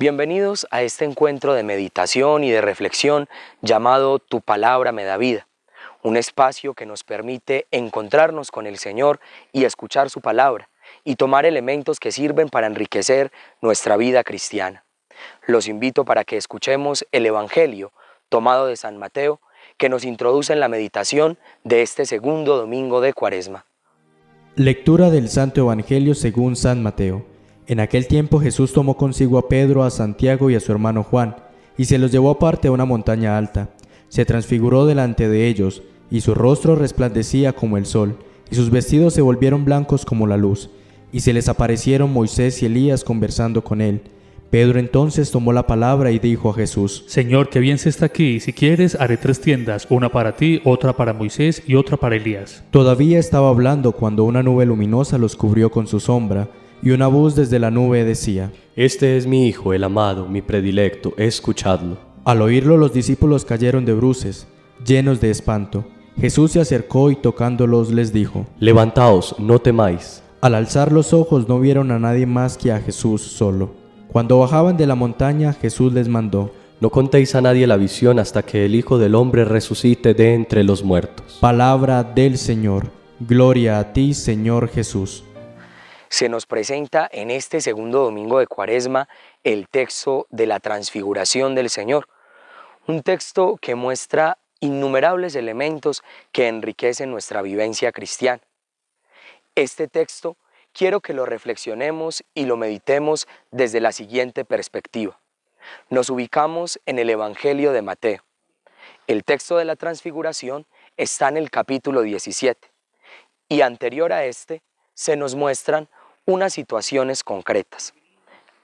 Bienvenidos a este encuentro de meditación y de reflexión llamado Tu Palabra me da vida, un espacio que nos permite encontrarnos con el Señor y escuchar su palabra y tomar elementos que sirven para enriquecer nuestra vida cristiana. Los invito para que escuchemos el Evangelio tomado de San Mateo que nos introduce en la meditación de este segundo domingo de Cuaresma. Lectura del Santo Evangelio según San Mateo. En aquel tiempo Jesús tomó consigo a Pedro, a Santiago y a su hermano Juan, y se los llevó aparte a una montaña alta. Se transfiguró delante de ellos, y su rostro resplandecía como el sol, y sus vestidos se volvieron blancos como la luz. Y se les aparecieron Moisés y Elías conversando con él. Pedro entonces tomó la palabra y dijo a Jesús: Señor, qué bien se está aquí. Si quieres, haré 3 tiendas, una para ti, otra para Moisés y otra para Elías. Todavía estaba hablando cuando una nube luminosa los cubrió con su sombra, y una voz desde la nube decía: Este es mi Hijo, el amado, mi predilecto, escuchadlo. Al oírlo, los discípulos cayeron de bruces, llenos de espanto. Jesús se acercó y tocándolos les dijo: Levantaos, no temáis. Al alzar los ojos no vieron a nadie más que a Jesús solo. Cuando bajaban de la montaña, Jesús les mandó: No contéis a nadie la visión hasta que el Hijo del Hombre resucite de entre los muertos. Palabra del Señor. Gloria a ti, Señor Jesús. Se nos presenta en este segundo domingo de Cuaresma el texto de la transfiguración del Señor, un texto que muestra innumerables elementos que enriquecen nuestra vivencia cristiana. Este texto quiero que lo reflexionemos y lo meditemos desde la siguiente perspectiva. Nos ubicamos en el Evangelio de Mateo. El texto de la transfiguración está en el capítulo 17 y anterior a este se nos muestran unas situaciones concretas.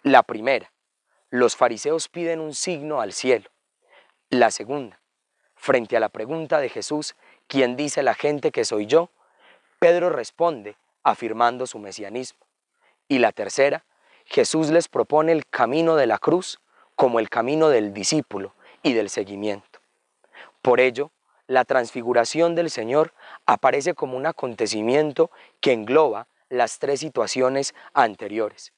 La primera, los fariseos piden un signo al cielo. La segunda, frente a la pregunta de Jesús, ¿quién dice la gente que soy yo?, Pedro responde afirmando su mesianismo. Y la tercera, Jesús les propone el camino de la cruz como el camino del discípulo y del seguimiento. Por ello, la transfiguración del Señor aparece como un acontecimiento que engloba las 3 situaciones anteriores.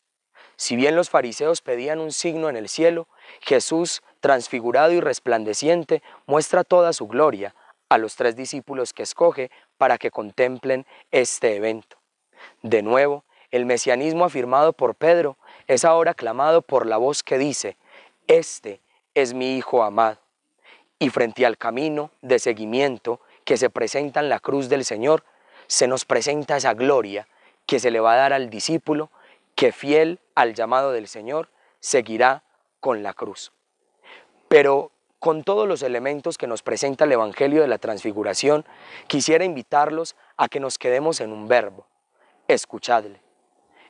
Si bien los fariseos pedían un signo en el cielo, Jesús, transfigurado y resplandeciente, muestra toda su gloria a los 3 discípulos que escoge para que contemplen este evento. De nuevo, el mesianismo afirmado por Pedro es ahora clamado por la voz que dice: Este es mi Hijo amado. Y frente al camino de seguimiento que se presenta en la cruz del Señor, se nos presenta esa gloria que se le va a dar al discípulo que, fiel al llamado del Señor, seguirá con la cruz. Pero con todos los elementos que nos presenta el Evangelio de la Transfiguración, quisiera invitarlos a que nos quedemos en un verbo: escuchadle.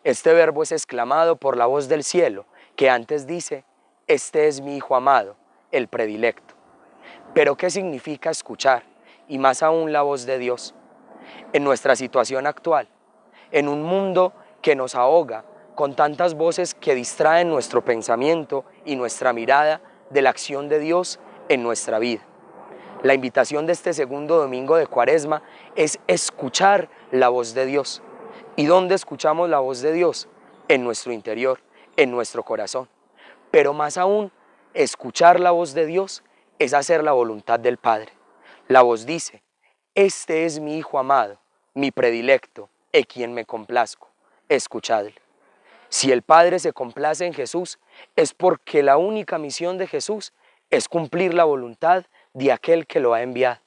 Este verbo es exclamado por la voz del cielo, que antes dice: Este es mi Hijo amado, el predilecto. Pero ¿qué significa escuchar? Y más aún la voz de Dios. En nuestra situación actual, en un mundo que nos ahoga con tantas voces que distraen nuestro pensamiento y nuestra mirada de la acción de Dios en nuestra vida. La invitación de este segundo domingo de Cuaresma es escuchar la voz de Dios. ¿Y dónde escuchamos la voz de Dios? En nuestro interior, en nuestro corazón. Pero más aún, escuchar la voz de Dios es hacer la voluntad del Padre. La voz dice: Este es mi Hijo amado, mi predilecto, en quien me complazco, escuchadle. Si el Padre se complace en Jesús, es porque la única misión de Jesús es cumplir la voluntad de aquel que lo ha enviado.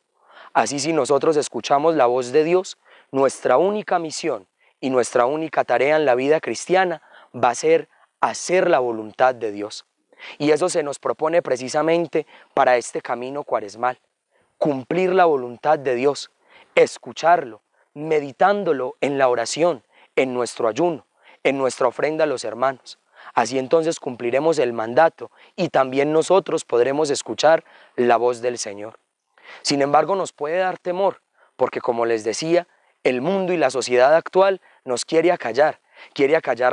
Así, si nosotros escuchamos la voz de Dios, nuestra única misión y nuestra única tarea en la vida cristiana va a ser hacer la voluntad de Dios. Y eso se nos propone precisamente para este camino cuaresmal: cumplir la voluntad de Dios, escucharlo, meditándolo en la oración, en nuestro ayuno, en nuestra ofrenda a los hermanos. Así entonces cumpliremos el mandato y también nosotros podremos escuchar la voz del Señor. Sin embargo, nos puede dar temor, porque como les decía, el mundo y la sociedad actual nos quiere acallar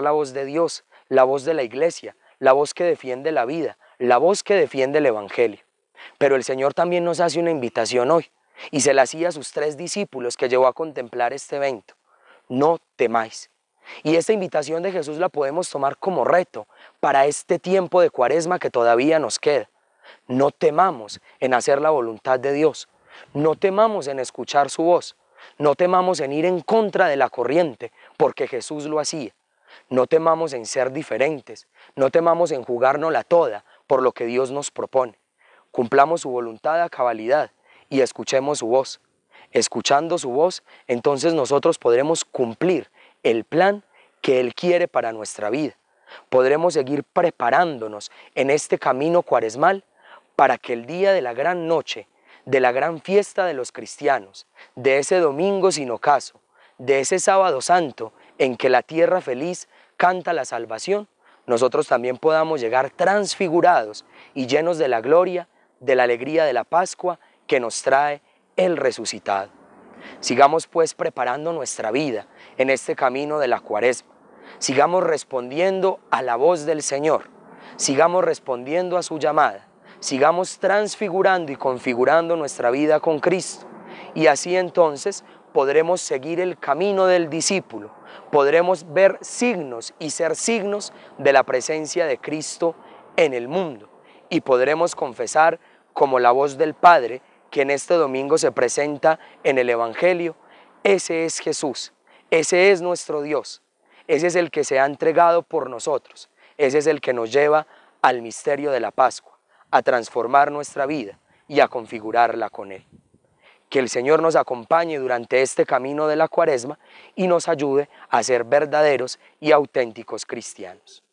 la voz de Dios, la voz de la iglesia, la voz que defiende la vida, la voz que defiende el Evangelio. Pero el Señor también nos hace una invitación hoy, y se la hacía a sus 3 discípulos que llevó a contemplar este evento: no temáis. Y esta invitación de Jesús la podemos tomar como reto para este tiempo de Cuaresma que todavía nos queda. No temamos en hacer la voluntad de Dios, no temamos en escuchar su voz, no temamos en ir en contra de la corriente, porque Jesús lo hacía. No temamos en ser diferentes, no temamos en jugárnosla toda por lo que Dios nos propone. Cumplamos su voluntad a cabalidad y escuchemos su voz. Escuchando su voz, entonces nosotros podremos cumplir el plan que Él quiere para nuestra vida. Podremos seguir preparándonos en este camino cuaresmal para que el día de la gran noche, de la gran fiesta de los cristianos, de ese domingo sin ocaso, de ese sábado santo en que la tierra feliz canta la salvación, nosotros también podamos llegar transfigurados y llenos de la gloria, de la alegría de la Pascua que nos trae el resucitado. Sigamos pues preparando nuestra vida en este camino de la Cuaresma. Sigamos respondiendo a la voz del Señor, sigamos respondiendo a su llamada, sigamos transfigurando y configurando nuestra vida con Cristo, y así entonces podremos seguir el camino del discípulo, podremos ver signos y ser signos de la presencia de Cristo en el mundo, y podremos confesar como la voz del Padre que en este domingo se presenta en el Evangelio: ese es Jesús, ese es nuestro Dios. Ese es el que se ha entregado por nosotros, ese es el que nos lleva al misterio de la Pascua, a transformar nuestra vida y a configurarla con Él. Que el Señor nos acompañe durante este camino de la Cuaresma y nos ayude a ser verdaderos y auténticos cristianos.